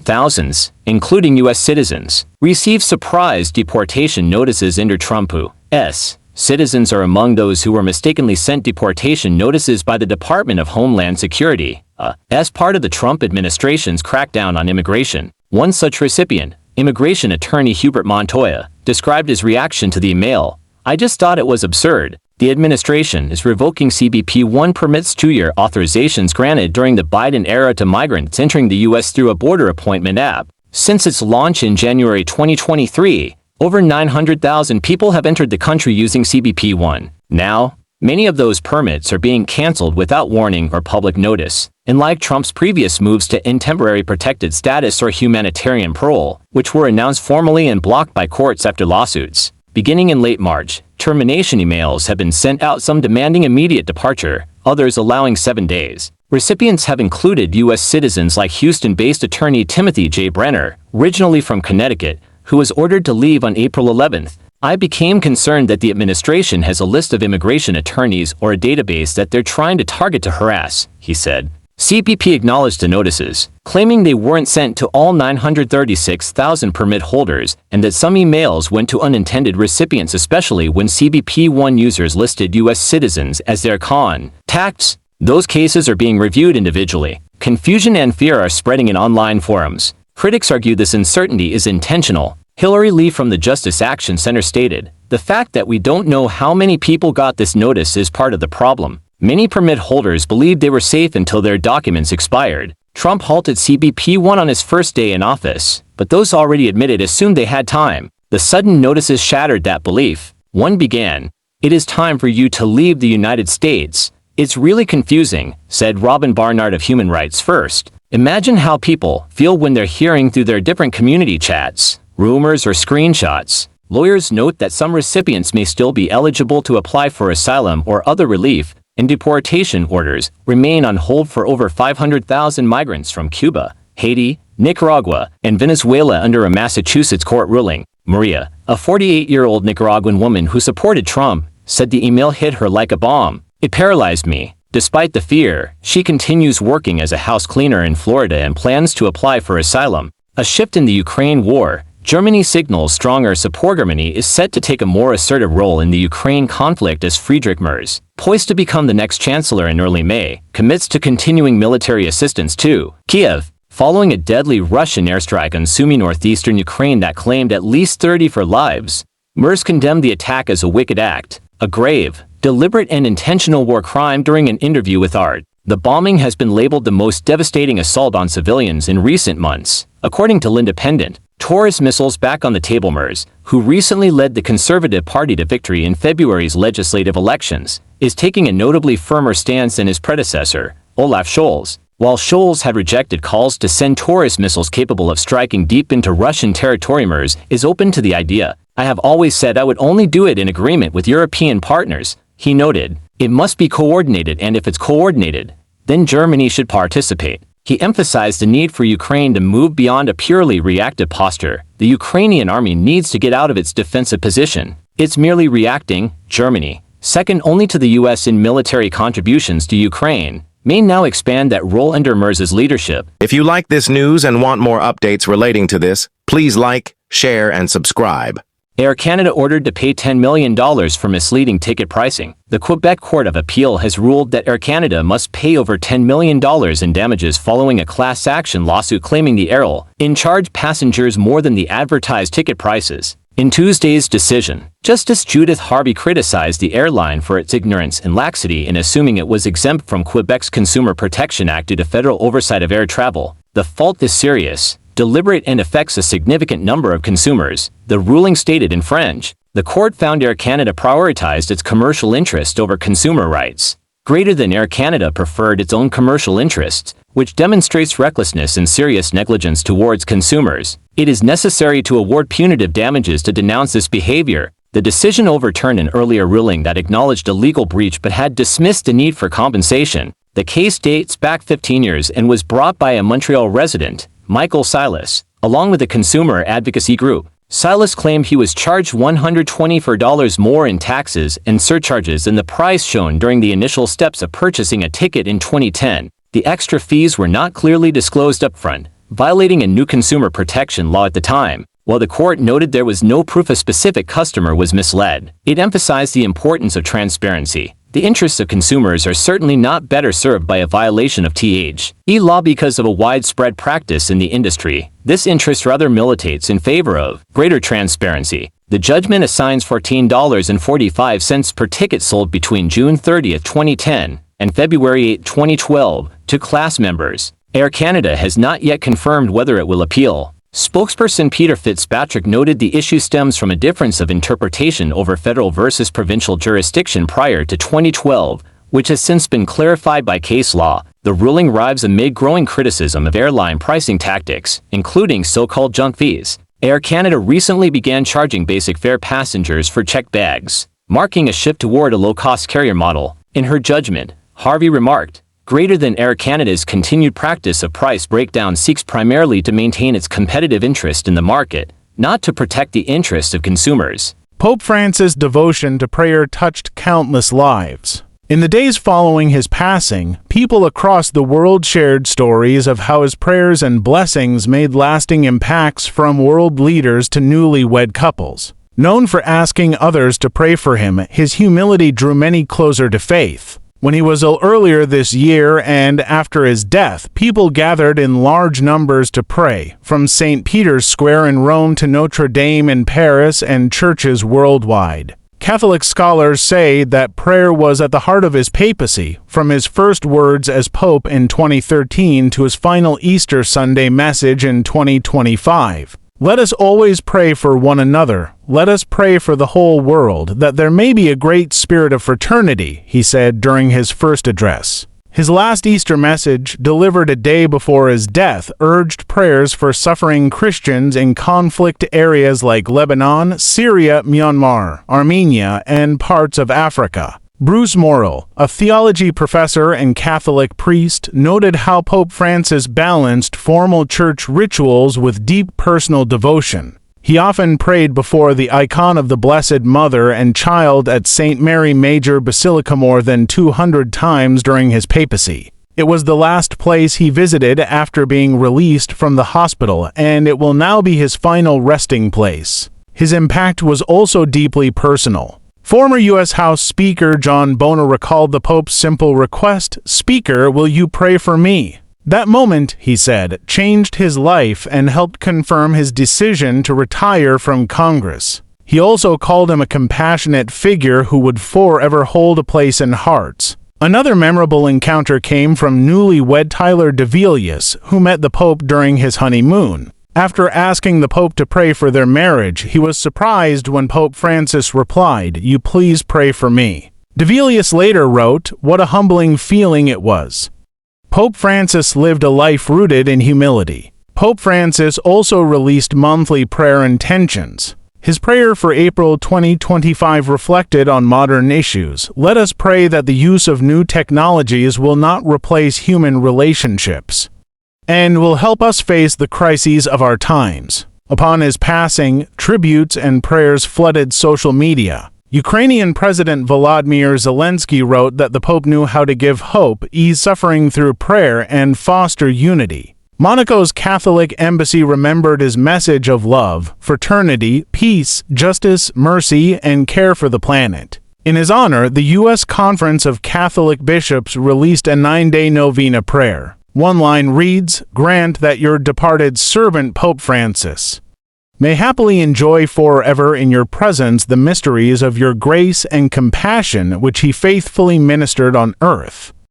thousands, including U.S. citizens, received surprise deportation notices under Trump's. Citizens are among those who were mistakenly sent deportation notices by the Department of Homeland Security, as part of the Trump administration's crackdown on immigration. One such recipient, immigration attorney Hubert Montoya, described his reaction to the email. "I just thought it was absurd. The administration is revoking CBP-1 permits 2-year authorizations granted during the Biden era to migrants entering the U.S. through a border appointment app. Since its launch in January 2023, over 900,000 people have entered the country using CBP-1. Now, many of those permits are being canceled without warning or public notice, unlike Trump's previous moves to end temporary protected status or humanitarian parole, which were announced formally and blocked by courts after lawsuits. Beginning in late March, termination emails have been sent out, some demanding immediate departure, others allowing 7 days. Recipients have included U.S. citizens like Houston-based attorney Timothy J. Brenner, originally from Connecticut, who was ordered to leave on April 11th. "I became concerned that the administration has a list of immigration attorneys or a database that they're trying to target to harass," he said. CBP acknowledged the notices, claiming they weren't sent to all 936,000 permit holders and that some emails went to unintended recipients, especially when CBP-1 users listed U.S. citizens as their contacts. Those cases are being reviewed individually. Confusion and fear are spreading in online forums. Critics argue this uncertainty is intentional. Hillary Lee from the Justice Action Center stated, "The fact that we don't know how many people got this notice is part of the problem. Many permit holders believed they were safe until their documents expired." Trump halted CBP-1 on his first day in office, but those already admitted assumed they had time. The sudden notices shattered that belief. One began, "It is time for you to leave the United States. It's really confusing," said Robin Barnard of Human Rights First. "Imagine how people feel when they're hearing through their different community chats, rumors, or screenshots." Lawyers note that some recipients may still be eligible to apply for asylum or other relief, and deportation orders remain on hold for over 500,000 migrants from Cuba, Haiti, Nicaragua, and Venezuela under a Massachusetts court ruling. Maria, a 48-year-old Nicaraguan woman who supported Trump, said the email hit her like a bomb. "It paralyzed me." Despite the fear, she continues working as a house cleaner in Florida and plans to apply for asylum. A shift in the Ukraine war. Germany signals stronger support. Germany is set to take a more assertive role in the Ukraine conflict as Friedrich Merz, poised to become the next chancellor in early May, commits to continuing military assistance to Kiev, following a deadly Russian airstrike on Sumy, northeastern Ukraine that claimed at least 34 lives. Merz condemned the attack as a wicked act, a grave, deliberate and intentional war crime during an interview with Art. The bombing has been labeled the most devastating assault on civilians in recent months, according to L'Independent. Taurus missiles back on the table. Merz, who recently led the Conservative Party to victory in February's legislative elections, is taking a notably firmer stance than his predecessor, Olaf Scholz. While Scholz had rejected calls to send Taurus missiles capable of striking deep into Russian territory, Merz is open to the idea. "I have always said I would only do it in agreement with European partners," he noted. "It must be coordinated, and if it's coordinated, then Germany should participate." He emphasized the need for Ukraine to move beyond a purely reactive posture. The Ukrainian army needs to get out of its defensive position. It's merely reacting. Germany, second only to the U.S. in military contributions to Ukraine, may now expand that role under Merz's leadership. If you like this news and want more updates relating to this, please like, share, and subscribe. Air Canada ordered to pay $10 million for misleading ticket pricing. The Quebec Court of Appeal has ruled that Air Canada must pay over $10 million in damages following a class action lawsuit claiming the airline charged passengers more than the advertised ticket prices. In Tuesday's decision, Justice Judith Harvey criticized the airline for its ignorance and laxity in assuming it was exempt from Quebec's Consumer Protection Act due to federal oversight of air travel. "The fault is serious, deliberate, and affects a significant number of consumers," the ruling stated in French. The court found Air Canada prioritized its commercial interest over consumer rights, greater than Air Canada preferred its own commercial interests, which demonstrates recklessness and serious negligence towards consumers. It is necessary to award punitive damages to denounce this behavior. The decision overturned an earlier ruling that acknowledged a legal breach but had dismissed the need for compensation. The case dates back 15 years and was brought by a Montreal resident, Michael Silas, along with a consumer advocacy group. Silas claimed he was charged $124 more in taxes and surcharges than the price shown during the initial steps of purchasing a ticket in 2010. The extra fees were not clearly disclosed upfront, violating a new consumer protection law at the time. While the court noted there was no proof a specific customer was misled, it emphasized the importance of transparency. The interests of consumers are certainly not better served by a violation of THE law because of a widespread practice in the industry. This interest rather militates in favor of greater transparency. The judgment assigns $14.45 per ticket sold between June 30, 2010 and February 8, 2012 to class members. Air Canada has not yet confirmed whether it will appeal. Spokesperson Peter Fitzpatrick noted the issue stems from a difference of interpretation over federal versus provincial jurisdiction prior to 2012, which has since been clarified by case law. The ruling arrives amid growing criticism of airline pricing tactics, including so-called junk fees. Air Canada recently began charging basic fare passengers for checked bags, marking a shift toward a low-cost carrier model. In her judgment, Harvey remarked, "Greater than Air Canada's continued practice of price breakdown seeks primarily to maintain its competitive interest in the market, not to protect the interests of consumers." Pope Francis' devotion to prayer touched countless lives. In the days following his passing, people across the world shared stories of how his prayers and blessings made lasting impacts from world leaders to newlywed couples. Known for asking others to pray for him, his humility drew many closer to faith. When he was ill earlier this year and after his death, people gathered in large numbers to pray, from St. Peter's Square in Rome to Notre Dame in Paris and churches worldwide. Catholic scholars say that prayer was at the heart of his papacy, from his first words as Pope in 2013 to his final Easter Sunday message in 2025. "Let us always pray for one another. Let us pray for the whole world, that there may be a great spirit of fraternity," he said during his first address. His last Easter message, delivered a day before his death, urged prayers for suffering Christians in conflict areas like Lebanon, Syria, Myanmar, Armenia, and parts of Africa. Bruce Morrill, a theology professor and Catholic priest, noted how Pope Francis balanced formal church rituals with deep personal devotion. He often prayed before the icon of the Blessed Mother and Child at St. Mary Major Basilica more than 200 times during his papacy. It was the last place he visited after being released from the hospital, and it will now be his final resting place. His impact was also deeply personal. Former U.S. House Speaker John Boehner recalled the Pope's simple request, "Speaker, will you pray for me?" That moment, he said, changed his life and helped confirm his decision to retire from Congress. He also called him a compassionate figure who would forever hold a place in hearts. Another memorable encounter came from newlywed Tyler DeVilius, who met the Pope during his honeymoon. After asking the Pope to pray for their marriage, he was surprised when Pope Francis replied, "You please pray for me." DeVilius later wrote, "What a humbling feeling it was." Pope Francis lived a life rooted in humility. Pope Francis also released monthly prayer intentions. His prayer for April 2025 reflected on modern issues. "Let us pray that the use of new technologies will not replace human relationships and will help us face the crises of our times." Upon his passing, tributes and prayers flooded social media. Ukrainian President Volodymyr Zelensky wrote that the Pope knew how to give hope, ease suffering through prayer, and foster unity. Monaco's Catholic embassy remembered his message of love, fraternity, peace, justice, mercy, and care for the planet. In his honor, the U.S. Conference of Catholic Bishops released a 9-day novena prayer. One line reads, "Grant that your departed servant Pope Francis may happily enjoy forever in your presence the mysteries of your grace and compassion which he faithfully ministered on earth."